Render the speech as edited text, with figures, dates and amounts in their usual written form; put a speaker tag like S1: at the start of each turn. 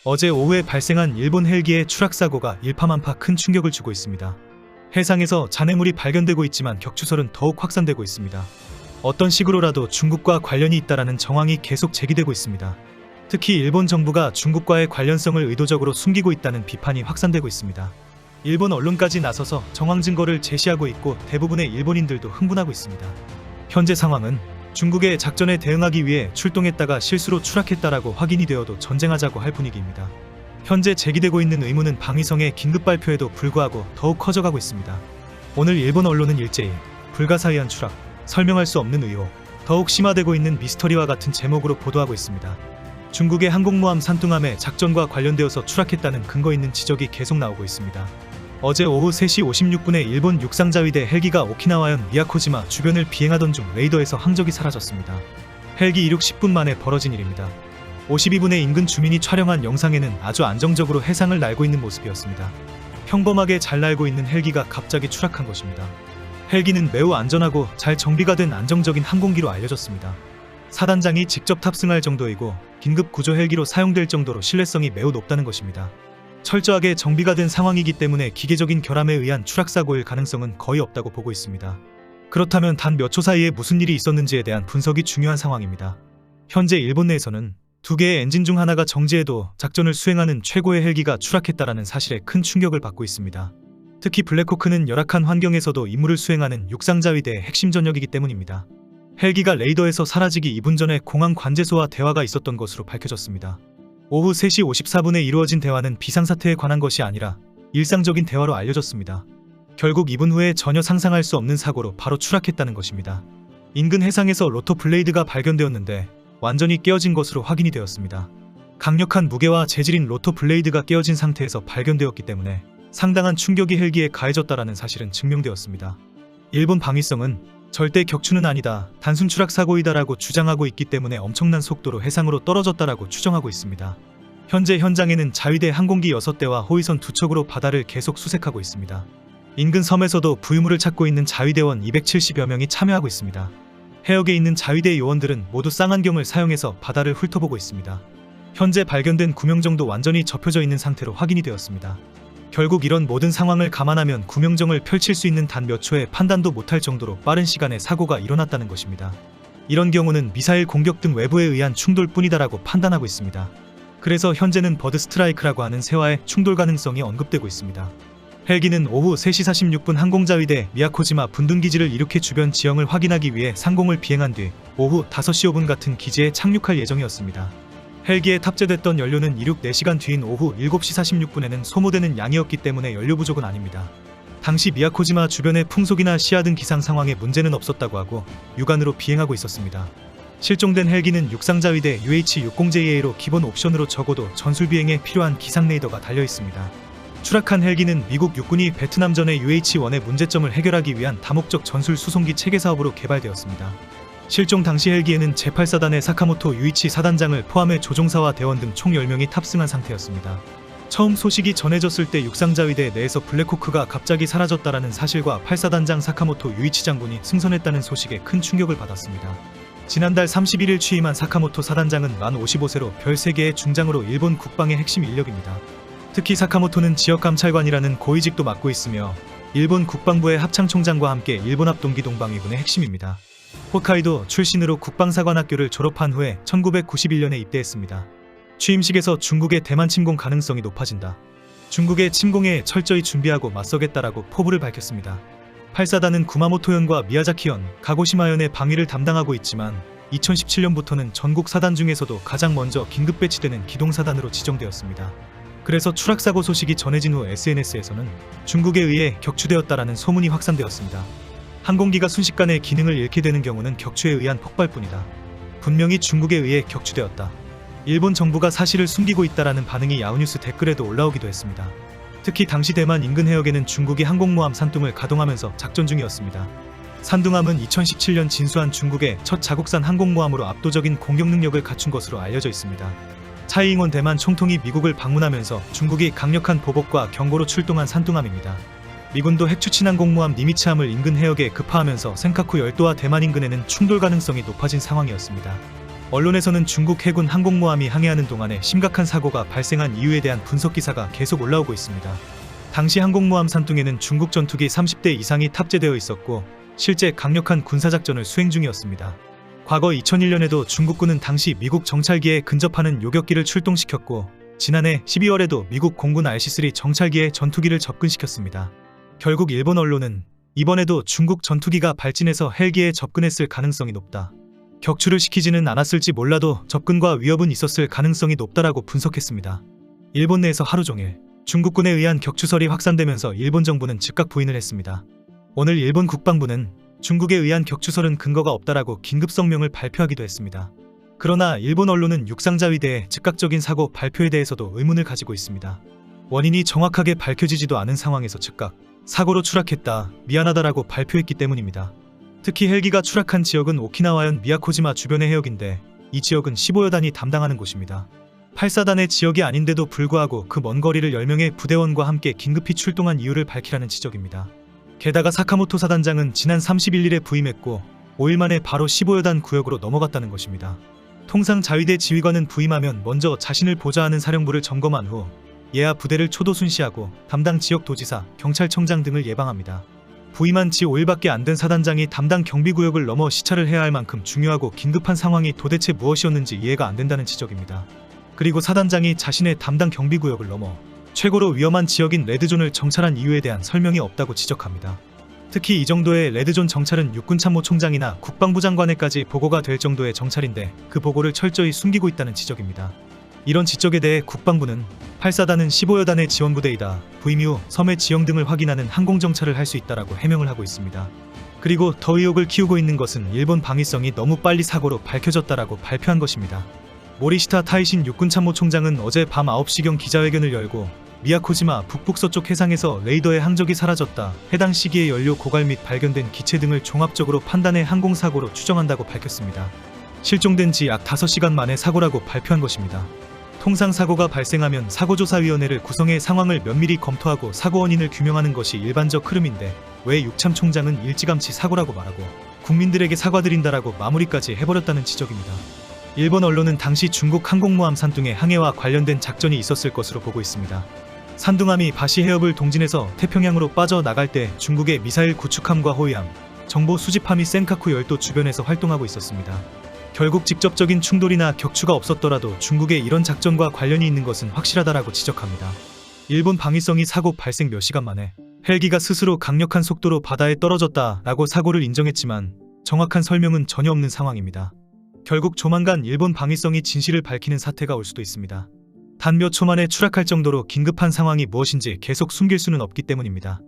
S1: 어제 오후에 발생한 일본 헬기의 추락사고가 일파만파 큰 충격을 주고 있습니다. 해상에서 잔해물이 발견되고 있지만 격추설은 더욱 확산되고 있습니다. 어떤 식으로라도 중국과 관련이 있다라는 정황이 계속 제기되고 있습니다. 특히 일본 정부가 중국과의 관련성을 의도적으로 숨기고 있다는 비판이 확산되고 있습니다. 일본 언론까지 나서서 정황 증거를 제시하고 있고 대부분의 일본인들도 흥분하고 있습니다. 현재 상황은 중국의 작전에 대응하기 위해 출동했다가 실수로 추락했다라고 확인이 되어도 전쟁하자고 할 분위기입니다. 현재 제기되고 있는 의문은 방위성의 긴급 발표에도 불구하고 더욱 커져가고 있습니다. 오늘 일본 언론은 일제히 불가사의한 추락, 설명할 수 없는 의혹, 더욱 심화되고 있는 미스터리와 같은 제목으로 보도하고 있습니다. 중국의 항공모함 산둥함에 작전과 관련되어서 추락했다는 근거 있는 지적이 계속 나오고 있습니다. 어제 오후 3시 56분에 일본 육상자위대 헬기가 오키나와현 미야코지마 주변을 비행하던 중 레이더에서 항적이 사라졌습니다. 헬기 이륙 10분 만에 벌어진 일입니다. 52분에 인근 주민이 촬영한 영상에는 아주 안정적으로 해상을 날고 있는 모습이었습니다. 평범하게 잘 날고 있는 헬기가 갑자기 추락한 것입니다. 헬기는 매우 안전하고 잘 정비가 된 안정적인 항공기로 알려졌습니다. 사단장이 직접 탑승할 정도이고 긴급 구조 헬기로 사용될 정도로 신뢰성이 매우 높다는 것입니다. 철저하게 정비가 된 상황이기 때문에 기계적인 결함에 의한 추락사고일 가능성은 거의 없다고 보고 있습니다. 그렇다면 단 몇 초 사이에 무슨 일이 있었는지에 대한 분석이 중요한 상황입니다. 현재 일본 내에서는 두 개의 엔진 중 하나가 정지해도 작전을 수행하는 최고의 헬기가 추락했다라는 사실에 큰 충격을 받고 있습니다. 특히 블랙호크는 열악한 환경에서도 임무를 수행하는 육상자위대의 핵심 전역이기 때문입니다. 헬기가 레이더에서 사라지기 2분 전에 공항 관제소와 대화가 있었던 것으로 밝혀졌습니다. 오후 3시 54분에 이루어진 대화는 비상사태에 관한 것이 아니라 일상적인 대화로 알려졌습니다. 결국 2분 후에 전혀 상상할 수 없는 사고로 바로 추락했다는 것입니다. 인근 해상에서 로터 블레이드가 발견되었는데 완전히 깨어진 것으로 확인이 되었습니다. 강력한 무게와 재질인 로터 블레이드가 깨어진 상태에서 발견되었기 때문에 상당한 충격이 헬기에 가해졌다라는 사실은 증명되었습니다. 일본 방위성은 절대 격추는 아니다, 단순 추락 사고이다라고 주장하고 있기 때문에 엄청난 속도로 해상으로 떨어졌다라고 추정하고 있습니다. 현재 현장에는 자위대 항공기 6대와 호위선 2척으로 바다를 계속 수색하고 있습니다. 인근 섬에서도 부유물을 찾고 있는 자위대원 270여 명이 참여하고 있습니다. 해역에 있는 자위대 요원들은 모두 쌍안경을 사용해서 바다를 훑어보고 있습니다. 현재 발견된 9명 정도 완전히 접혀져 있는 상태로 확인이 되었습니다. 결국 이런 모든 상황을 감안하면 구명정을 펼칠 수 있는 단 몇 초의 판단도 못할 정도로 빠른 시간에 사고가 일어났다는 것입니다. 이런 경우는 미사일 공격 등 외부에 의한 충돌뿐이다라고 판단하고 있습니다. 그래서 현재는 버드 스트라이크라고 하는 새와의 충돌 가능성이 언급되고 있습니다. 헬기는 오후 3시 46분 항공자위대 미야코지마 분등기지를 이륙해 주변 지형을 확인하기 위해 상공을 비행한 뒤 오후 5시 5분 같은 기지에 착륙할 예정이었습니다. 헬기에 탑재됐던 연료는 이륙 4시간 뒤인 오후 7시 46분에는 소모되는 양이었기 때문에 연료 부족은 아닙니다. 당시 미야코지마 주변의 풍속이나 시야 등 기상 상황에 문제는 없었다고 하고 육안으로 비행하고 있었습니다. 실종된 헬기는 육상자위대 UH-60JA로 기본 옵션으로 적어도 전술 비행에 필요한 기상 레이더가 달려 있습니다. 추락한 헬기는 미국 육군이 베트남전의 UH-1의 문제점을 해결하기 위한 다목적 전술 수송기 체계 사업으로 개발되었습니다. 실종 당시 헬기에는 제8사단의 사카모토 유이치 사단장을 포함해 조종사와 대원 등 총 10명이 탑승한 상태였습니다. 처음 소식이 전해졌을 때 육상자위대 내에서 블랙호크가 갑자기 사라졌다라는 사실과 8사단장 사카모토 유이치 장군이 승선했다는 소식에 큰 충격을 받았습니다. 지난달 31일 취임한 사카모토 사단장은 만 55세로 별 3개의 중장으로 일본 국방의 핵심 인력입니다. 특히 사카모토는 지역감찰관이라는 고위직도 맡고 있으며 일본 국방부의 합창총장과 함께 일본 합동기 동방위군의 핵심입니다. 홋카이도 출신으로 국방사관학교를 졸업한 후에 1991년에 입대했습니다. 취임식에서 중국의 대만 침공 가능성이 높아진다, 중국의 침공에 철저히 준비하고 맞서겠다라고 포부를 밝혔습니다. 8사단은 구마모토현과 미야자키현, 가고시마현의 방위를 담당하고 있지만 2017년부터는 전국 사단 중에서도 가장 먼저 긴급 배치되는 기동사단으로 지정되었습니다. 그래서 추락사고 소식이 전해진 후 SNS에서는 중국에 의해 격추되었다라는 소문이 확산되었습니다. 항공기가 순식간에 기능을 잃게 되는 경우는 격추에 의한 폭발뿐이다, 분명히 중국에 의해 격추되었다, 일본 정부가 사실을 숨기고 있다라는 반응이 야후뉴스 댓글에도 올라오기도 했습니다. 특히 당시 대만 인근 해역에는 중국이 항공모함 산둥을 가동하면서 작전 중이었습니다. 산둥함은 2017년 진수한 중국의 첫 자국산 항공모함으로 압도적인 공격 능력을 갖춘 것으로 알려져 있습니다. 차이잉원 대만 총통이 미국을 방문하면서 중국이 강력한 보복과 경고로 출동한 산둥함입니다. 미군도 핵추진 항공모함 니미츠함을 인근 해역에 급파하면서 센카쿠 열도와 대만 인근에는 충돌 가능성이 높아진 상황이었습니다. 언론에서는 중국 해군 항공모함이 항해하는 동안에 심각한 사고가 발생한 이유에 대한 분석 기사가 계속 올라오고 있습니다. 당시 항공모함 산둥에는 중국 전투기 30대 이상이 탑재되어 있었고 실제 강력한 군사작전을 수행 중이었습니다. 과거 2001년에도 중국군은 당시 미국 정찰기에 근접하는 요격기를 출동시켰고 지난해 12월에도 미국 공군 RC-3 정찰기에 전투기를 접근시켰습니다. 결국 일본 언론은 이번에도 중국 전투기가 발진해서 헬기에 접근했을 가능성이 높다. 격추를 시키지는 않았을지 몰라도 접근과 위협은 있었을 가능성이 높다라고 분석했습니다. 일본 내에서 하루 종일 중국군에 의한 격추설이 확산되면서 일본 정부는 즉각 부인을 했습니다. 오늘 일본 국방부는 중국에 의한 격추설은 근거가 없다라고 긴급 성명을 발표하기도 했습니다. 그러나 일본 언론은 육상자위대의 즉각적인 사고 발표에 대해서도 의문을 가지고 있습니다. 원인이 정확하게 밝혀지지도 않은 상황에서 즉각 사고로 추락했다, 미안하다라고 발표했기 때문입니다. 특히 헬기가 추락한 지역은 오키나와현 미야코지마 주변의 해역인데 이 지역은 15여단이 담당하는 곳입니다. 8사단의 지역이 아닌데도 불구하고 그 먼 거리를 10명의 부대원과 함께 긴급히 출동한 이유를 밝히라는 지적입니다. 게다가 사카모토 사단장은 지난 31일에 부임했고 5일 만에 바로 15여단 구역으로 넘어갔다는 것입니다. 통상 자위대 지휘관은 부임하면 먼저 자신을 보좌하는 사령부를 점검한 후 예하 부대를 초도 순시하고 담당 지역 도지사, 경찰청장 등을 예방합니다. 부임한 지 5일밖에 안 된 사단장이 담당 경비구역을 넘어 시찰을 해야 할 만큼 중요하고 긴급한 상황이 도대체 무엇이었는지 이해가 안 된다는 지적입니다. 그리고 사단장이 자신의 담당 경비구역을 넘어 최고로 위험한 지역인 레드존을 정찰한 이유에 대한 설명이 없다고 지적합니다. 특히 이 정도의 레드존 정찰은 육군참모총장이나 국방부 장관에까지 보고가 될 정도의 정찰인데 그 보고를 철저히 숨기고 있다는 지적입니다. 이런 지적에 대해 국방부는 8사단은 15여단의 지원부대이다. 부임 이후 섬의 지형 등을 확인하는 항공정찰을 할 수 있다라고 해명을 하고 있습니다. 그리고 더 의혹을 키우고 있는 것은 일본 방위성이 너무 빨리 사고로 밝혀졌다라고 발표한 것입니다. 모리시타 타이신 육군참모총장은 어제 밤 9시경 기자회견을 열고 미야코지마 북북서쪽 해상에서 레이더의 항적이 사라졌다. 해당 시기에 연료 고갈 및 발견된 기체 등을 종합적으로 판단해 항공사고로 추정한다고 밝혔습니다. 실종된 지 약 5시간 만에 사고라고 발표한 것입니다. 통상 사고가 발생하면 사고조사위원회를 구성해 상황을 면밀히 검토하고 사고 원인을 규명하는 것이 일반적 흐름인데 왜 육참총장은 일찌감치 사고라고 말하고 국민들에게 사과드린다라고 마무리까지 해버렸다는 지적입니다. 일본 언론은 당시 중국 항공모함 산둥의 항해와 관련된 작전이 있었을 것으로 보고 있습니다. 산둥함이 바시 해협을 동진해서 태평양으로 빠져나갈 때 중국의 미사일 구축함과 호위함, 정보 수집함이 센카쿠 열도 주변에서 활동하고 있었습니다. 결국 직접적인 충돌이나 격추가 없었더라도 중국의 이런 작전과 관련이 있는 것은 확실하다라고 지적합니다. 일본 방위성이 사고 발생 몇 시간 만에 헬기가 스스로 강력한 속도로 바다에 떨어졌다라고 사고를 인정했지만 정확한 설명은 전혀 없는 상황입니다. 결국 조만간 일본 방위성이 진실을 밝히는 사태가 올 수도 있습니다. 단 몇 초 만에 추락할 정도로 긴급한 상황이 무엇인지 계속 숨길 수는 없기 때문입니다.